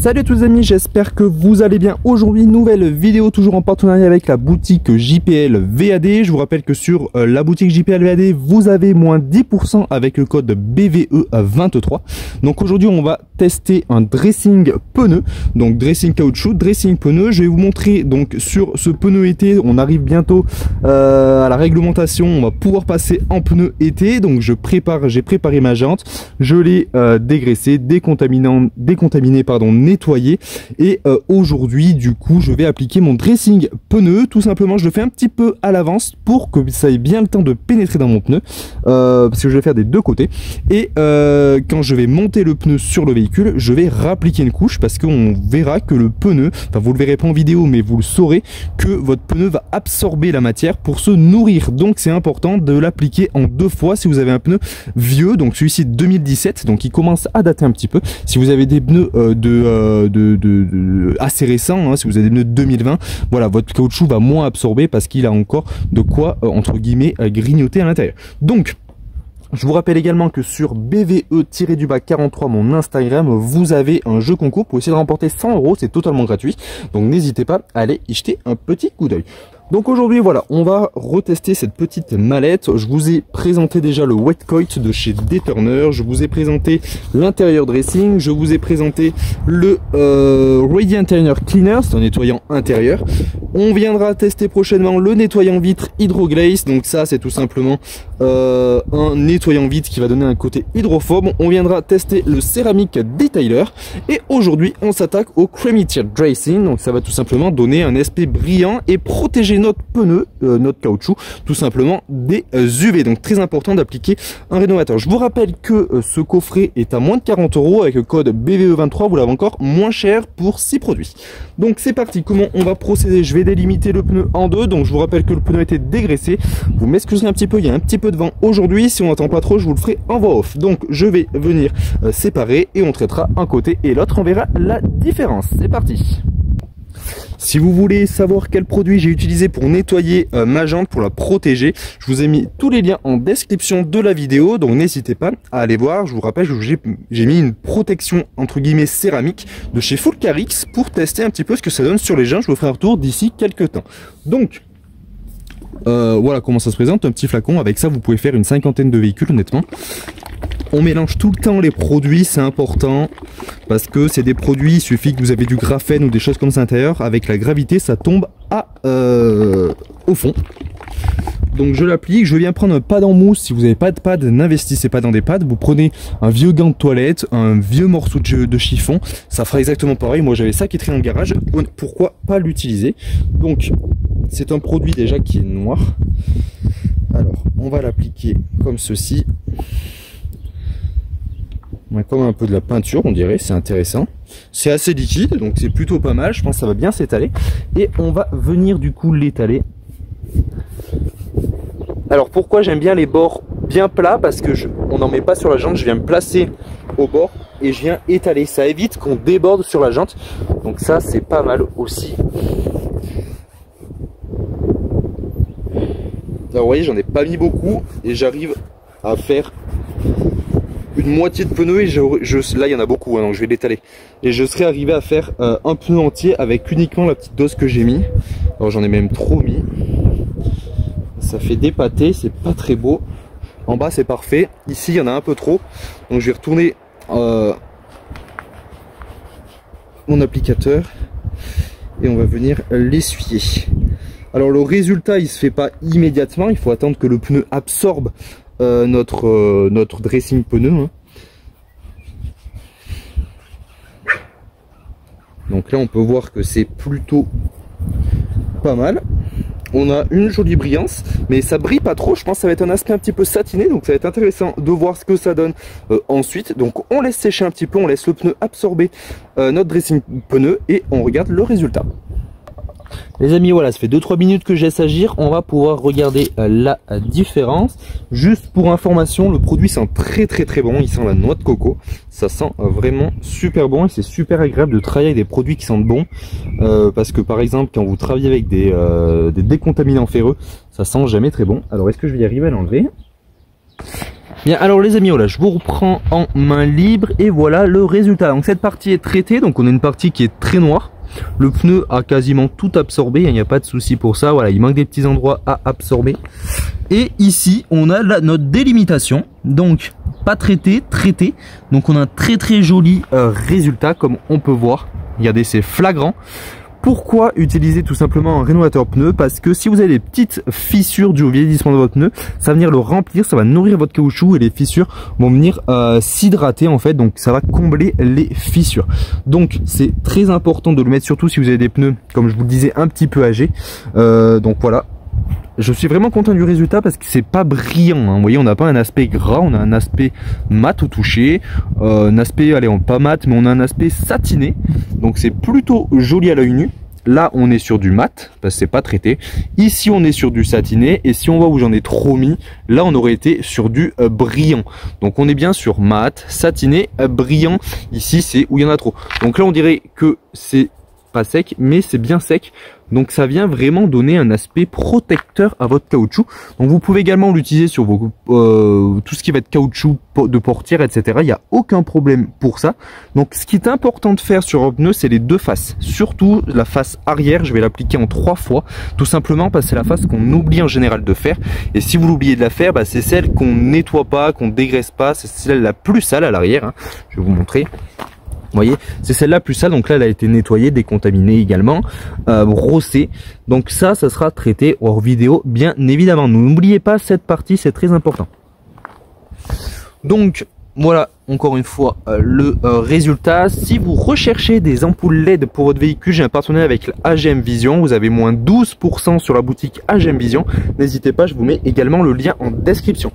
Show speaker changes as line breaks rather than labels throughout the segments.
Salut à tous les amis, j'espère que vous allez bien. Aujourd'hui, nouvelle vidéo toujours en partenariat avec la boutique JPL VAD. Je vous rappelle que sur la boutique JPL VAD, vous avez moins 10% avec le code BVE23. Donc aujourd'hui, on va tester un dressing pneu. Donc dressing caoutchouc, dressing pneu. Je vais vous montrer donc sur ce pneu été, on arrive bientôt à la réglementation. On va pouvoir passer en pneu été. Donc j'ai préparé ma jante, je l'ai dégraissée, décontaminé, nettoyé, et aujourd'hui du coup je vais appliquer mon dressing pneu. Tout simplement, je le fais un petit peu à l'avance pour que ça ait bien le temps de pénétrer dans mon pneu, parce que je vais faire des deux côtés, et quand je vais monter le pneu sur le véhicule, je vais rappliquer une couche, parce qu'on verra que le pneu, enfin vous le verrez pas en vidéo mais vous le saurez, que votre pneu va absorber la matière pour se nourrir. Donc c'est important de l'appliquer en deux fois si vous avez un pneu vieux. Donc celui-ci de 2017, donc il commence à dater un petit peu. Si vous avez des pneus assez récents, hein, si vous avez des pneus de 2020, voilà, votre caoutchouc va moins absorber parce qu'il a encore de quoi entre guillemets grignoter à l'intérieur. Donc je vous rappelle également que sur BVE-43, mon Instagram, vous avez un jeu concours pour essayer de remporter 100 €, c'est totalement gratuit. Donc n'hésitez pas à aller y jeter un petit coup d'œil. Donc aujourd'hui, voilà, on va retester cette petite mallette. Je vous ai présenté déjà le wet coat de chez Deturner, je vous ai présenté l'intérieur dressing, je vous ai présenté le Radiant Interior Cleaner, c'est un nettoyant intérieur. On viendra tester prochainement le nettoyant vitre Hydroglaze, donc ça c'est tout simplement un nettoyant vitre qui va donner un côté hydrophobe. On viendra tester le céramique detailer, et aujourd'hui on s'attaque au Creamy Tear Dressing, donc ça va tout simplement donner un aspect brillant et protéger notre pneu, notre caoutchouc, tout simplement des UV. Donc très important d'appliquer un rénovateur. Je vous rappelle que ce coffret est à moins de 40 € avec le code BVE23, vous l'avez encore moins cher pour 6 produits. Donc c'est parti, comment on va procéder? Je vais délimiter le pneu en deux. Donc je vous rappelle que le pneu a été dégraissé, vous m'excuserez un petit peu, il y a un petit peu de vent aujourd'hui, si on n'entend pas trop je vous le ferai en voix off. Donc je vais venir séparer et on traitera un côté et l'autre, on verra la différence. C'est parti. Si vous voulez savoir quel produit j'ai utilisé pour nettoyer ma jante, pour la protéger, je vous ai mis tous les liens en description de la vidéo, donc n'hésitez pas à aller voir. Je vous rappelle que j'ai mis une protection entre guillemets céramique de chez Fulcarix pour tester un petit peu ce que ça donne sur les jantes. Je vous ferai un retour d'ici quelques temps. Donc voilà comment ça se présente, un petit flacon. Avec ça vous pouvez faire une cinquantaine de véhicules honnêtement. On mélange tout le temps les produits, c'est important, parce que c'est des produits, il suffit que vous avez du graphène ou des choses comme ça à l'intérieur, avec la gravité ça tombe au fond. Donc je l'applique, je viens prendre un pad en mousse. Si vous n'avez pas de pad, n'investissez pas dans des pads. Vous prenez un vieux gant de toilette, un vieux morceau de chiffon, ça fera exactement pareil. Moi j'avais ça qui traînait dans le garage, pourquoi pas l'utiliser? Donc c'est un produit déjà qui est noir. Alors on va l'appliquer comme ceci. Comme un peu de la peinture on dirait, c'est intéressant. C'est assez liquide donc c'est plutôt pas mal, je pense que ça va bien s'étaler. Et on va venir du coup l'étaler. Alors pourquoi j'aime bien les bords bien plats? Parce que on n'en met pas sur la jante, je viens me placer au bord et je viens étaler. Ça évite qu'on déborde sur la jante, donc ça c'est pas mal aussi. Alors vous voyez, j'en ai pas mis beaucoup et j'arrive à faire une moitié de pneu, et là il y en a beaucoup hein, donc je vais l'étaler, et je serai arrivé à faire un pneu entier avec uniquement la petite dose que j'ai mis. Alors j'en ai même trop mis, ça fait des pâtés, c'est pas très beau. En bas c'est parfait, ici il y en a un peu trop, donc je vais retourner mon applicateur et on va venir l'essuyer. Alors le résultat il se fait pas immédiatement, il faut attendre que le pneu absorbe notre dressing pneu hein. Donc là on peut voir que c'est plutôt pas mal. On a une jolie brillance, mais ça brille pas trop. Je pense que ça va être un aspect un petit peu satiné, donc ça va être intéressant de voir ce que ça donne ensuite. Donc on laisse sécher un petit peu, on laisse le pneu absorber notre dressing pneu et on regarde le résultat. Les amis, voilà, ça fait 2-3 minutes que je laisse agir. On va pouvoir regarder la différence. Juste pour information, le produit sent très bon. Il sent la noix de coco. Ça sent vraiment super bon et c'est super agréable de travailler avec des produits qui sentent bon. Parce que par exemple, quand vous travaillez avec des décontaminants ferreux, ça sent jamais très bon. Alors est-ce que je vais y arriver à l'enlever? Bien, alors les amis, voilà, je vous reprends en main libre et voilà le résultat. Donc cette partie est traitée, donc on a une partie qui est très noire. Le pneu a quasiment tout absorbé, il n'y a pas de souci pour ça. Voilà, il manque des petits endroits à absorber. Et ici, on a notre délimitation, donc pas traité, traité. Donc on a un très joli résultat comme on peut voir. Regardez, c'est flagrant. Pourquoi utiliser tout simplement un rénovateur pneu? Parce que si vous avez des petites fissures dues au vieillissement de votre pneu, ça va venir le remplir, ça va nourrir votre caoutchouc et les fissures vont venir s'hydrater en fait, donc ça va combler les fissures. Donc c'est très important de le mettre, surtout si vous avez des pneus, comme je vous le disais, un petit peu âgés. Donc voilà. Je suis vraiment content du résultat parce que c'est pas brillant, hein. Vous voyez, on n'a pas un aspect gras, on a un aspect mat au toucher, un aspect, allez, pas mat, mais on a un aspect satiné. Donc c'est plutôt joli à l'œil nu. Là, on est sur du mat parce que c'est pas traité. Ici, on est sur du satiné. Et si on voit où j'en ai trop mis, là, on aurait été sur du brillant. Donc, on est bien sur mat, satiné, brillant. Ici, c'est où il y en a trop. Donc là, on dirait que c'est pas sec, mais c'est bien sec. Donc ça vient vraiment donner un aspect protecteur à votre caoutchouc. Donc vous pouvez également l'utiliser sur vos tout ce qui va être caoutchouc de portière, etc. Il n'y a aucun problème pour ça. Donc ce qui est important de faire sur un pneu, c'est les deux faces. Surtout la face arrière, je vais l'appliquer en 3 fois. Tout simplement parce que c'est la face qu'on oublie en général de faire. Et si vous l'oubliez de la faire, bah, c'est celle qu'on nettoie pas, qu'on dégraisse pas. C'est celle la plus sale à l'arrière, hein. Je vais vous montrer. Vous voyez, c'est celle-là plus sale, donc là elle a été nettoyée, décontaminée également, brossée. Donc ça sera traité hors vidéo bien évidemment. N'oubliez pas cette partie, c'est très important. Donc voilà, encore une fois, le résultat. Si vous recherchez des ampoules LED pour votre véhicule, j'ai un partenariat avec AGM Vision. Vous avez moins 12% sur la boutique AGM Vision. N'hésitez pas, je vous mets également le lien en description.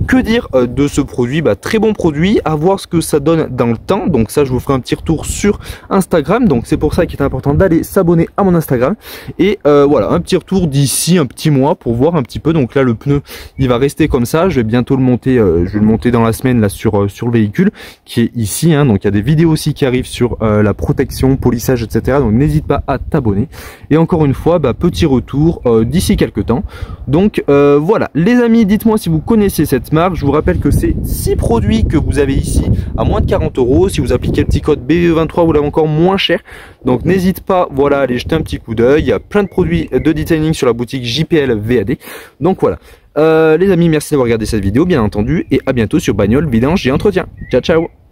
Que dire de ce produit? Bah, très bon produit, à voir ce que ça donne dans le temps. Donc ça, je vous ferai un petit retour sur Instagram. Donc c'est pour ça qu'il est important d'aller s'abonner à mon Instagram. Et voilà, un petit retour d'ici un petit mois pour voir un petit peu. Donc là, le pneu, il va rester comme ça. Je vais bientôt le monter, je vais le monter dans la semaine là sur le véhicule qui est ici, hein. Donc il y a des vidéos aussi qui arrivent sur la protection, polissage, etc. Donc n'hésite pas à t'abonner. Et encore une fois, bah, petit retour d'ici quelques temps. Donc voilà, les amis, dites-moi si vous connaissez cette marque. Je vous rappelle que c'est 6 produits que vous avez ici à moins de 40 €. Si vous appliquez le petit code BE23, vous l'avez encore moins cher. Donc n'hésite pas, voilà, à aller jeter un petit coup d'œil. Il y a plein de produits de detailing sur la boutique JPL VAD. Donc voilà. Les amis, merci d'avoir regardé cette vidéo, bien entendu, et à bientôt sur Bagnole, Vidange et Entretien. Ciao, ciao!